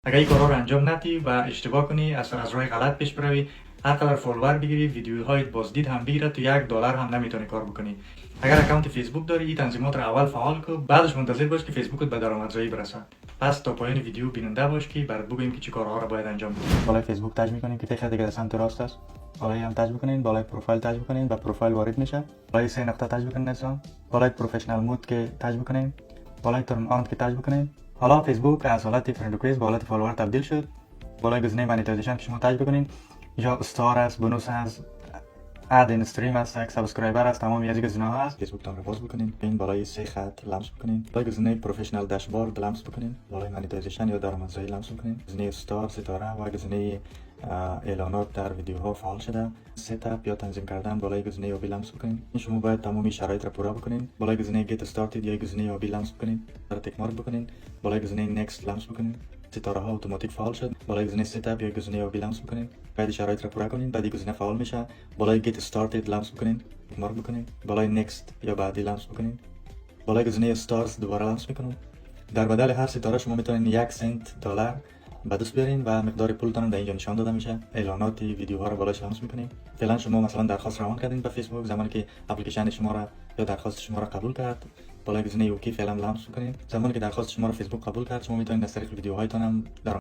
اگر این کارا رو انجام ندی و اشتباه کنی از راه غلط پیش بروی، هر قدر فالوور بگیری، ویدیوهای بازدید هم بگیره، تو $1 هم نمیتونی کار بکنی. اگر اکانت فیسبوک داری، این تنظیمات رو اول فعال کن، بعدش منتظر باش که فیسبوکت به درآمدزایی برسد. پس تا پایان ویدیو بیننده باش که برات بگویم که چه کارها رو باید انجام بدی. بالای فیسبوک تاج میکنین که تیشه دیگه سمت راست است. بالای هم تاج بکنین، بالای پروفایل تاج بکنین و پروفایل وارد میشه. بالای سه نقطه تاج بکنین نظام. بالای پروفشنال مود که تاج بکنین. بالای ترن آن که تاج بکنین. حالا فیسبوک از حالت فرند ریکوست به حالت فالوور تبدیل شد. بالای گزینه مانیتایزیشن که شما تاج بکنین، یا استار است، بونوس است، اد این استریم است، یک سابسکرایبر است، تمام از گزینه ها هست. فیسبوک تان رو باز بکنین، این بالای سه خط لمس بکنین، بالای گزینه پروفشنال داشبورد لمس بکنین، بالای مانیتایزیشن یا درآمدزایی لمس بکنین، گزینه استار، ستاره و گزینه اعلانات در ویدیوها فعال شده. ست اپ یا تنظیم کردن بالای گزینه یابی لمس بکنین. این شما باید تمامی شرایط را پورا بکنین. بالای گزینه گیت استارتد یا گزینه یابی لمس بکنین، در تک مارک بکنین، بالای گزینه نکست لمس بکنین. ستاره ها اتوماتیک فعال شد. بالای گزینه ست اپ یا گزینه یابی لمس بکنین، بعد شرایط را پورا کنین، بعد گزینه فعال میشه. بالای گیت استارتد لمس بکنین، تک مارک بکنین، بالای نکست یا بعدی لمس بکنین، بالای گزینه استارز دوباره لمس میکنم. در بدل هر ستاره شما میتونین 1 سنت دلار به دست بیارین و مقدار پولتون در اینجا نشان داده میشه. اعلانات ویدیوها رو بالاش لمس میکنین. فعلا شما مثلا درخواست روان کردین به فیسبوک، زمانی که اپلیکیشن شما را یا درخواست شما را قبول کرد، بالای گزینه اوکی فعلا لمس میکنین. زمانی که درخواست شما را فیسبوک قبول کرد، شما میتونین از طریق ویدیوهایتان هم در